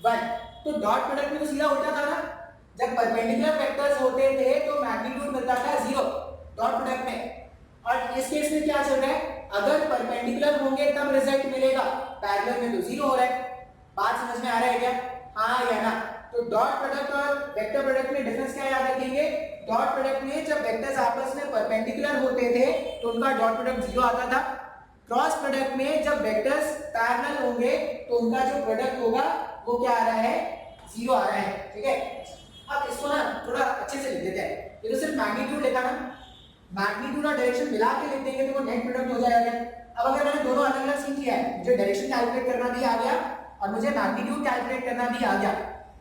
1। तो डॉट प्रोडक्ट में तो सीधा उल्टा था ना, जब परपेंडिकुलर वेक्टर्स होते थे तो मैग्नीट्यूड मिलता था 0 डॉट प्रोडक्ट में। और इस केस में क्या चल रहा है, अगर परपेंडिकुलर होंगे तब रिजल्ट मिलेगा, पैरेलल में तो 0 हो रहा है। बात समझ में आ रहा है क्या? हाँ या ना? तो डॉट प्रोडक्ट और वेक्टर प्रोडक्ट में डिफरेंस क्या याद रखेंगे? डॉट प्रोडक्ट में जब वेक्टर्स आपस में परपेंडिकुलर होते थे तो उनका डॉट प्रोडक्ट 0 आता था। क्रॉस प्रोडक्ट में जब वेक्टर्स पैरेलल होंगे तो उनका जो प्रोडक्ट होगा वो क्या आ रहा है? 0 आ रहा है। ठीक है, अब इसको ना थोड़ा अच्छे से लिख देते हैं। ये तो सिर्फ मैग्नीट्यूड लिखा ना, मैग्नीट्यूड और डायरेक्शन मिला के लिख देंगे तो वो नेट प्रोडक्ट हो जाएगा। अब अगर मैंने दोनों अलग अलग सीख लिया है, मुझे डायरेक्शन कैलकुलेट करना भी आ गया और मुझे मैग्नीट्यूड कैलकुलेट करना भी आ गया,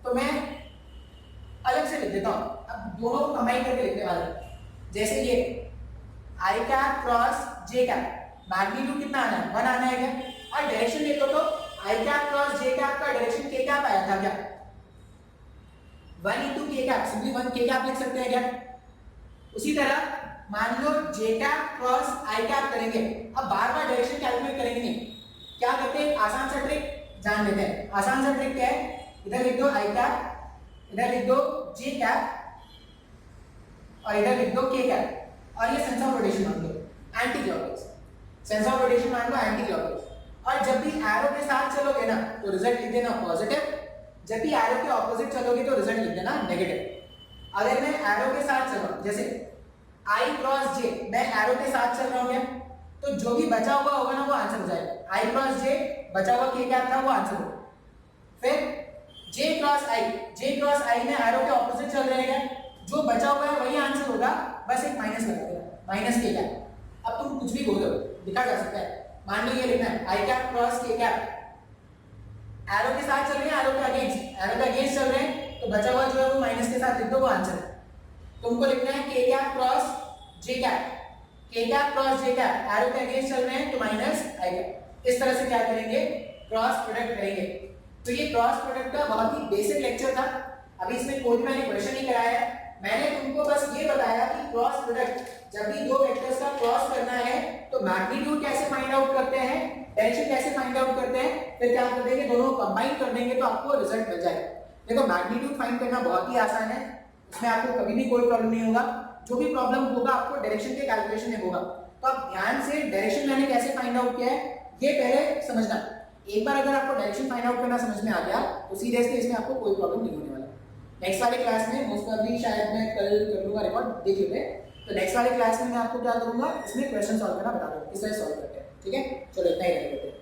तो मैं अलग से लिख देता हूं। अब दोनों को कंबाइन करके लिखने वाला हूं। जैसे ये आई कैप क्रॉस जे कैप, मैग्नीट्यूड कितना आना है? 1 आना है क्या? और डायरेक्शन देखो तो आई कैप क्रॉस जे कैप का डायरेक्शन के कैप आया था क्या? 1 into के कैप, सिंपली 1 के कैप लिख सकते हैं क्या? उसी तरह मान लो जे कैप क्रॉस आई कैप करेंगे, अब बार बार डायरेक्शन कैलकुलेट करेंगे नहीं, क्या करते हैं? आसान सा ट्रिक जान लेते हैं। आसान सा ट्रिक क्या है? इधर लिख दो आई कैप, इधर लिख दो जे कैप और इधर लिख दो के कैप, और ये सेंस ऑफ रोटेशन मान लो anti clockwise, sense of rotation मान लो एंटी क्लॉकवाइज। और जब भी एरो के साथ चलोगे ना तो रिजल्ट लिख देना पॉजिटिव, जब भी एरो के ऑपोजिट चलोगे तो रिजल्ट लिख देना नेगेटिव। अगर मैं एरो के साथ चलूं, जैसे आई क्रॉस जे, मैं एरो के साथ चल रहा हूं क्या, तो जो भी बचा हुआ होगा ना वो आंसर हो जाएगा। आई क्रॉस जे, बचा हुआ के क्या था वो आंसर होगा। फिर जे क्रॉस आई, जे क्रॉस आई में एरो के ऑपोजिट चल रहे हैं, जो बचा हुआ है वही आंसर होगा, बस एक माइनस लगा देना, माइनस के कैप। अब तुम कुछ भी बोलो, लिखा जा सकता है। मान लो ये लिखना है आई कैप क्रॉस के कैप, एरो के साथ चल रहे हैं, एरो के अगेंस्ट, एरो के अगेंस्ट चल रहे हैं, तो बचा हुआ जो है वो माइनस के साथ लिख दो, वो आंसर है। तुमको लिखना है के कैप क्रॉस जे कैप, के कैप क्रॉस जे कैप, एरो के अगेंस्ट चल रहे हैं तो माइनस आई कैप। इस तरह से क्या करेंगे? क्रॉस प्रोडक्ट करेंगे। तो ये क्रॉस प्रोडक्ट का बहुत ही बेसिक लेक्चर था, अभी इसमें कोई भी मैंने क्वेश्चन नहीं कराया है। मैंने तुमको बस ये बताया कि क्रॉस प्रोडक्ट जब भी दो वेक्टर्स का क्रॉस करना है तो मैग्नीट्यूड कैसे फाइंड आउट करते हैं, डायरेक्शन कैसे फाइंड आउट करते हैं, फिर क्या कर देंगे, दोनों कंबाइन कर देंगे तो आपको रिजल्ट मिल जाएगा। देखो मैग्नीट्यूड फाइंड करना बहुत ही आसान है, इसमें आपको कभी भी कोई प्रॉब्लम नहीं होगा। जो भी प्रॉब्लम होगा आपको डायरेक्शन के कैलकुलेशन में होगा। तो आप ध्यान से डायरेक्शन मैंने कैसे फाइंड आउट किया है ये पहले समझना। एक बार अगर आपको डायरेक्शन फाइंड आउट करना समझ में आ गया तो सीरियसली इसमें आपको कोई प्रॉब्लम नहीं होने वाला। नेक्स्ट वाले क्लास में मोस्ट प्रॉब्ली शायद मैं कल कर लूंगा रिकॉर्ड, देख लेते हैं। तो नेक्स्ट वाले क्लास में मैं आपको क्या करूंगा, इसमें क्वेश्चन सॉल्व करना बता दूंगा, किस तरह सॉल्व करते हैं। ठीक है, चलो इतना ही रखते हैं।